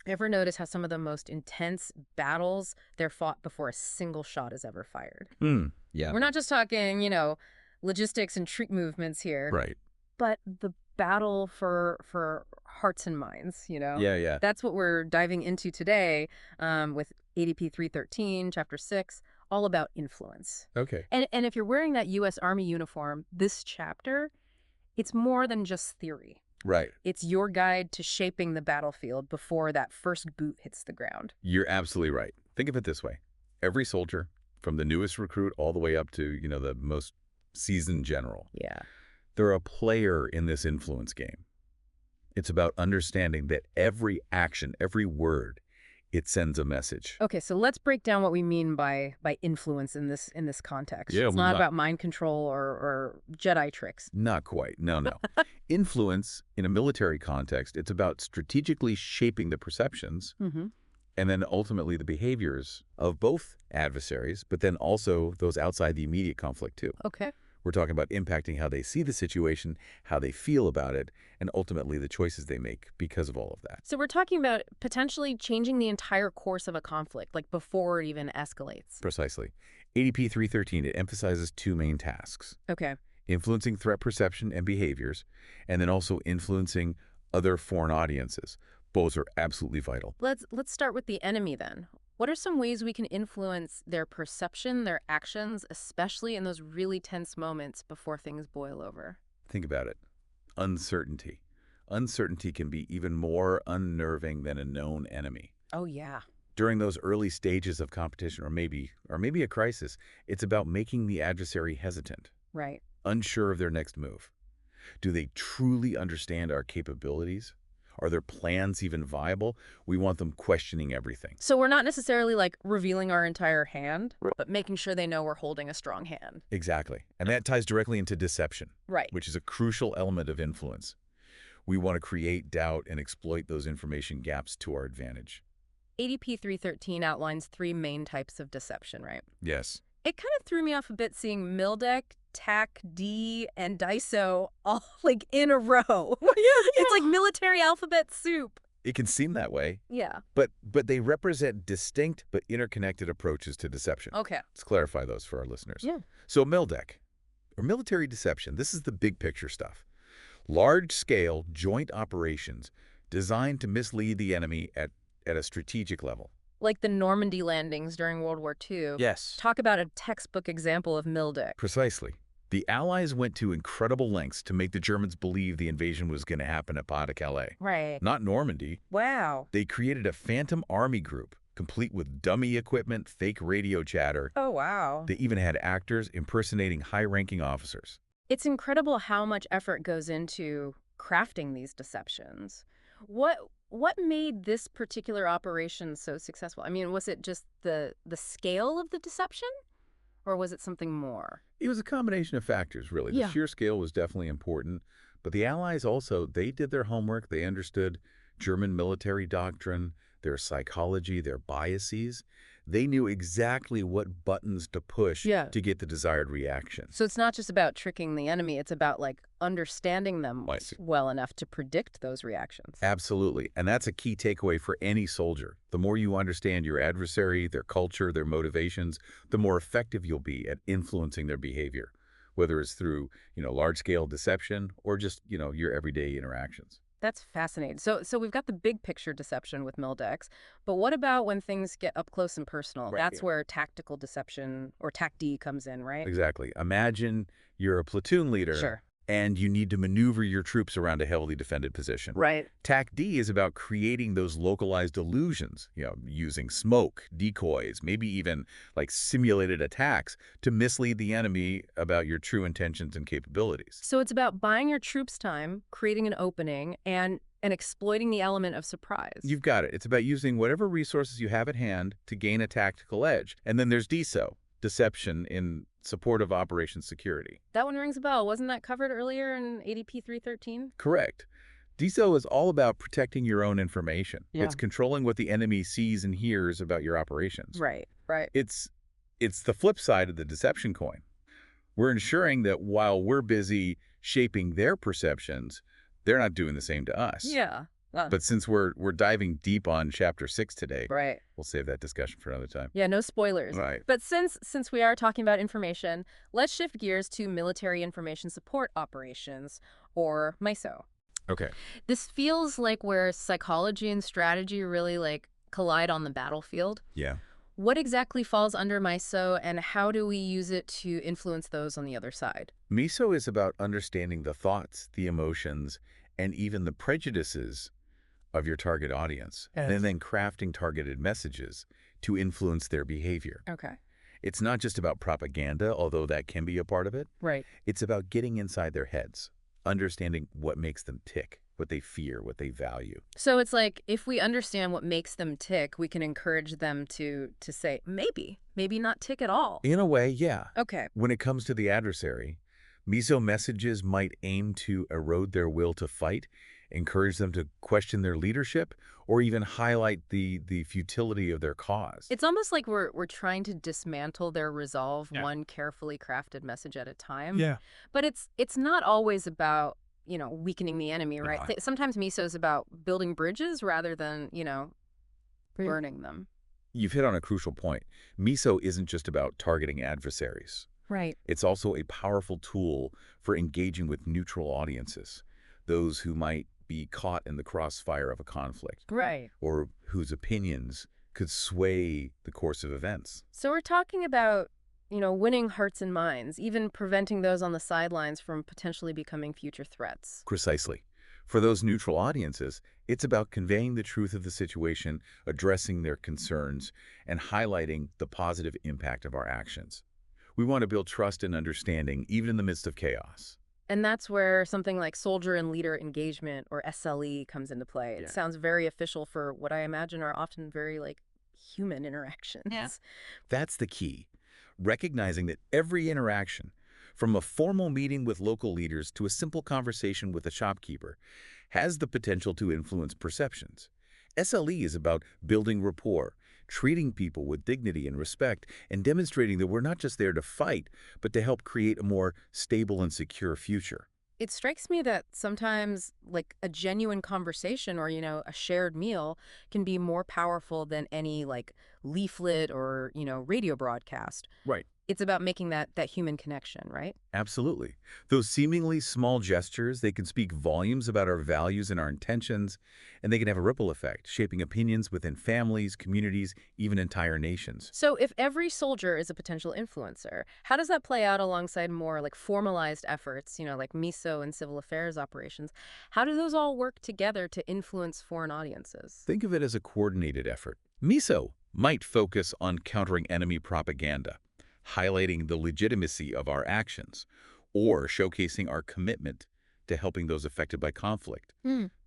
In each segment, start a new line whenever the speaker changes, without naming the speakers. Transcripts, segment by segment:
Ever notice how some of the most intense battles, they're fought before a single shot is ever fired?
Yeah.
We're not just talking, logistics and troop movements here,
Right.
but the battle for hearts and minds,
Yeah, yeah.
That's what we're diving into today with ADP 313, Chapter 6, all about influence.
Okay.
And if you're wearing that US Army uniform, this chapter, it's more than just theory.
Right.
It's your guide to shaping the battlefield before that first boot hits the ground.
You're absolutely right. Think of it this way. Every soldier, from the newest recruit all the way up to, the most seasoned general,
Yeah.
they're a player in this influence game. It's about understanding that every action, every word, it sends a message.
Okay, so let's break down what we mean by influence in this context.
Yeah,
It's not about mind control or Jedi tricks.
Not quite. No, no. Influence in a military context, it's about strategically shaping the perceptions
Mm-hmm.
and then ultimately the behaviors of both adversaries, but then also those outside the immediate conflict too.
Okay.
We're talking about impacting how they see the situation, how they feel about it, and ultimately the choices they make because of all of that.
So we're talking about potentially changing the entire course of a conflict, like before it even escalates.
Precisely. ADP 313, it emphasizes two main tasks:
Okay.
influencing threat perception and behaviors, and then also influencing other foreign audiences. Both are absolutely vital.
Let's start with the enemy then. What are some ways we can influence their perception, their actions, especially in those really tense moments before things boil over?
Think about it. Uncertainty. Uncertainty can be even more unnerving than a known enemy.
Oh, yeah.
During those early stages of competition or maybe a crisis, it's about making the adversary hesitant,
Right.
unsure of their next move. Do they truly understand our capabilities? Are their plans even viable? We want them questioning everything.
So we're not necessarily like revealing our entire hand, but making sure they know we're holding a strong hand.
Exactly. And that ties directly into deception,
Right.
which is a crucial element of influence. We want to create doubt and exploit those information gaps to our advantage.
ADP 313 outlines three main types of deception, right?
Yes.
It kind of threw me off a bit seeing Mildek, TAC, D, and DISO all like in a row. It's like military alphabet soup.
It can seem that way,
Yeah.
but they represent distinct but interconnected approaches to deception.
Okay.
Let's clarify those for our listeners.
Yeah.
So MILDEC, or military deception, this is the big picture stuff. Large-scale joint operations designed to mislead the enemy at a strategic level.
Like the Normandy landings during World War II.
Yes.
Talk about a textbook example of Mildek.
Precisely. The Allies went to incredible lengths to make the Germans believe the invasion was going to happen at Pas-de-Calais.
Right.
Not Normandy.
Wow.
They created a phantom army group, complete with dummy equipment, fake radio chatter.
Oh, wow.
They even had actors impersonating high-ranking officers.
It's incredible how much effort goes into crafting these deceptions. What made this particular operation so successful? I mean, was it just the scale of the deception, or was it something more?
It was a combination of factors, really.
Yeah.
The sheer scale was definitely important, but the Allies also, they did their homework. They understood German military doctrine, their psychology, their biases. They knew exactly what buttons to push
Yeah.
to get the desired reaction.
So it's not just about tricking the enemy, it's about like understanding them
I see.
well enough to predict those reactions.
Absolutely. And that's a key takeaway for any soldier. The more you understand your adversary, their culture, their motivations, the more effective you'll be at influencing their behavior, whether it's through, large-scale deception or just, your everyday interactions.
That's fascinating. So we've got the big picture deception with Mildex, but what about when things get up close and personal?
Right,
That's
yeah.
where tactical deception or TAC-D comes in, right?
Exactly. Imagine you're a platoon leader.
Sure.
And you need to maneuver your troops around a heavily defended position.
Right.
TAC-D is about creating those localized illusions, using smoke, decoys, maybe even like simulated attacks to mislead the enemy about your true intentions and capabilities.
So it's about buying your troops time, creating an opening, and exploiting the element of surprise.
You've got it. It's about using whatever resources you have at hand to gain a tactical edge. And then there's DSO, deception in support of operations security.
That one rings a bell. Wasn't that covered earlier in ADP 313?
Correct. DSO is all about protecting your own information.
Yeah.
It's controlling what the enemy sees and hears about your operations.
Right.
It's the flip side of the deception coin. We're ensuring that while we're busy shaping their perceptions, they're not doing the same to us.
Yeah.
But since we're diving deep on Chapter 6 today,
Right.
we'll save that discussion for another time.
Yeah, no spoilers.
Right.
But since we are talking about information, let's shift gears to military information support operations, or MISO.
Okay.
This feels like where psychology and strategy really collide on the battlefield.
Yeah.
What exactly falls under MISO, and how do we use it to influence those on the other side?
MISO is about understanding the thoughts, the emotions, and even the prejudices of your target audience,
Yes.
and then crafting targeted messages to influence their behavior.
Okay.
It's not just about propaganda, although that can be a part of it.
Right.
It's about getting inside their heads, understanding what makes them tick, what they fear, what they value.
So it's like if we understand what makes them tick, we can encourage them to say, maybe not tick at all.
In a way, yeah.
Okay.
When it comes to the adversary, MISO messages might aim to erode their will to fight, encourage them to question their leadership, or even highlight the futility of their cause.
It's almost like we're trying to dismantle their resolve,
Yeah.
one carefully crafted message at a time.
Yeah.
But it's not always about, weakening the enemy, right?
Uh-huh.
Sometimes MISO is about building bridges rather than, burning them.
You've hit on a crucial point. MISO isn't just about targeting adversaries.
Right.
It's also a powerful tool for engaging with neutral audiences, those who might be caught in the crossfire of a conflict,
Right.
or whose opinions could sway the course of events.
So we're talking about, winning hearts and minds, even preventing those on the sidelines from potentially becoming future threats.
Precisely. For those neutral audiences, it's about conveying the truth of the situation, addressing their concerns, and highlighting the positive impact of our actions. We want to build trust and understanding, even in the midst of chaos.
And that's where something like soldier and leader engagement, or SLE, comes into play. It
Yeah.
sounds very official for what I imagine are often very human interactions.
Yeah.
That's the key. Recognizing that every interaction, from a formal meeting with local leaders to a simple conversation with a shopkeeper, has the potential to influence perceptions. SLE is about building rapport, treating people with dignity and respect, and demonstrating that we're not just there to fight, but to help create a more stable and secure future.
It strikes me that sometimes a genuine conversation or, a shared meal can be more powerful than any leaflet or, radio broadcast.
Right.
It's about making that human connection, right?
Absolutely. Those seemingly small gestures, they can speak volumes about our values and our intentions, and they can have a ripple effect, shaping opinions within families, communities, even entire nations.
So if every soldier is a potential influencer, how does that play out alongside more formalized efforts, like MISO and civil affairs operations? How do those all work together to influence foreign audiences?
Think of it as a coordinated effort. MISO might focus on countering enemy propaganda, highlighting the legitimacy of our actions, or showcasing our commitment to helping those affected by conflict.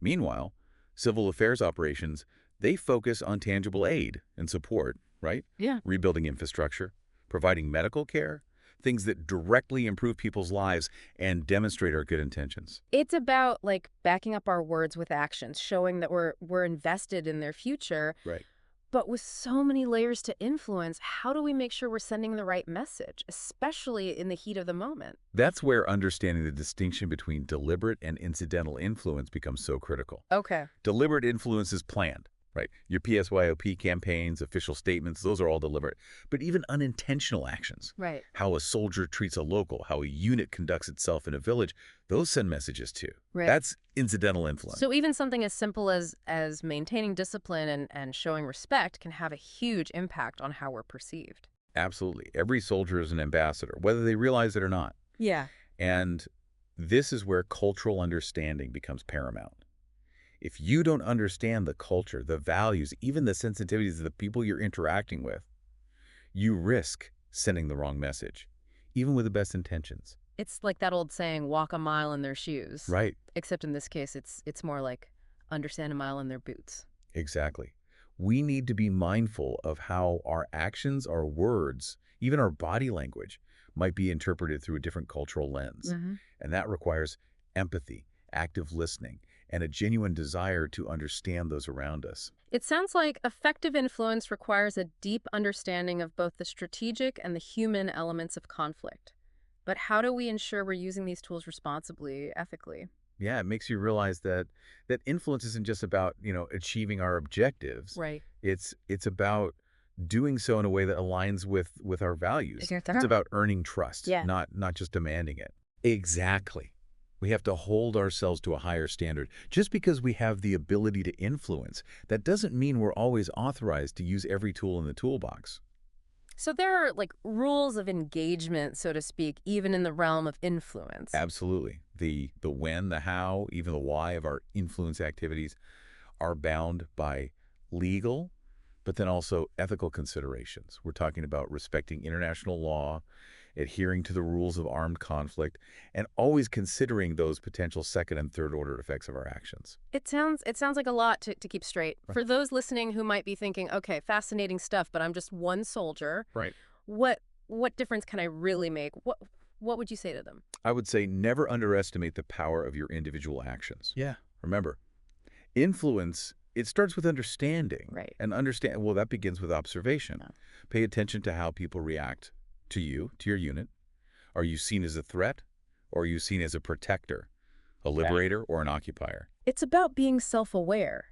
Meanwhile, civil affairs operations, they focus on tangible aid and support, right?
Yeah.
Rebuilding infrastructure, providing medical care, things that directly improve people's lives and demonstrate our good intentions.
It's about backing up our words with actions, showing that we're invested in their future.
Right.
But with so many layers to influence, how do we make sure we're sending the right message, especially in the heat of the moment?
That's where understanding the distinction between deliberate and incidental influence becomes so critical.
Okay.
Deliberate influence is planned, right? Your PSYOP campaigns, official statements, those are all deliberate. But even unintentional actions,
Right.
how a soldier treats a local, how a unit conducts itself in a village, those send messages too.
Right.
That's incidental influence.
So even something as simple as maintaining discipline and showing respect can have a huge impact on how we're perceived.
Absolutely. Every soldier is an ambassador, whether they realize it or not.
Yeah.
And this is where cultural understanding becomes paramount. If you don't understand the culture, the values, even the sensitivities of the people you're interacting with, you risk sending the wrong message, even with the best intentions.
It's like that old saying, walk a mile in their shoes.
Right.
Except in this case, it's more like understand a mile in their boots.
Exactly. We need to be mindful of how our actions, our words, even our body language might be interpreted through a different cultural lens. And that requires empathy, active listening, and a genuine desire to understand those around us.
It sounds like effective influence requires a deep understanding of both the strategic and the human elements of conflict. But how do we ensure we're using these tools responsibly, ethically?
Yeah, it makes you realize that influence isn't just about, achieving our objectives.
Right.
It's about doing so in a way that aligns with our values. It's about earning trust,
Yeah.
not just demanding it. Exactly. We have to hold ourselves to a higher standard. Just because we have the ability to influence, that doesn't mean we're always authorized to use every tool in the toolbox.
So there are like rules of engagement, so to speak, even in the realm of influence.
Absolutely. The when, the how, even the why of our influence activities are bound by legal, but then also ethical considerations. We're talking about respecting international law, adhering to the rules of armed conflict, and always considering those potential second and third order effects of our actions.
It sounds like a lot to keep straight.
Right.
For those listening who might be thinking, okay, fascinating stuff, but I'm just one soldier.
Right.
What what difference can I really make? What would you say to them?
I would say never underestimate the power of your individual actions.
Yeah.
Remember, influence, it starts with understanding.
Right.
And understand, well, that begins with observation.
Yeah.
Pay attention to how people react to you, to your unit. Are you seen as a threat, or are you seen as a protector, a liberator, or an occupier?
It's about being self-aware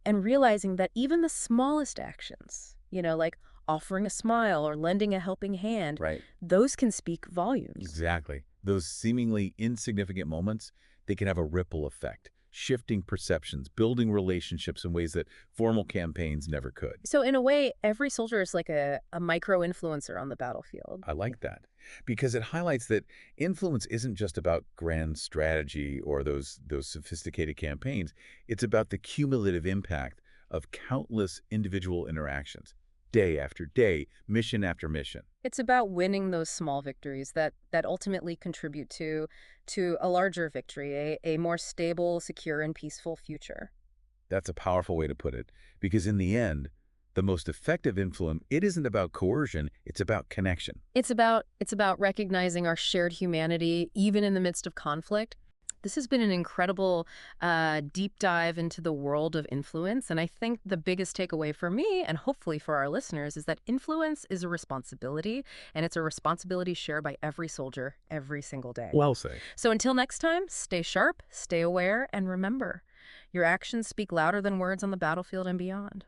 and realizing that even the smallest actions, like offering a smile or lending a helping hand,
Right.
those can speak volumes.
Exactly. Those seemingly insignificant moments, they can have a ripple effect, shifting perceptions, building relationships in ways that formal campaigns never could.
So in a way, every soldier is like a micro-influencer on the battlefield.
I like that because it highlights that influence isn't just about grand strategy or those sophisticated campaigns. It's about the cumulative impact of countless individual interactions, day after day, mission after mission.
It's about winning those small victories that ultimately contribute to a larger victory, a more stable, secure, and peaceful future.
That's a powerful way to put it because in the end, the most effective influence, it isn't about coercion, it's about connection.
It's about recognizing our shared humanity even in the midst of conflict. This has been an incredible deep dive into the world of influence, and I think the biggest takeaway for me and hopefully for our listeners is that influence is a responsibility, and it's a responsibility shared by every soldier every single day.
Well said.
So until next time, stay sharp, stay aware, and remember, your actions speak louder than words on the battlefield and beyond.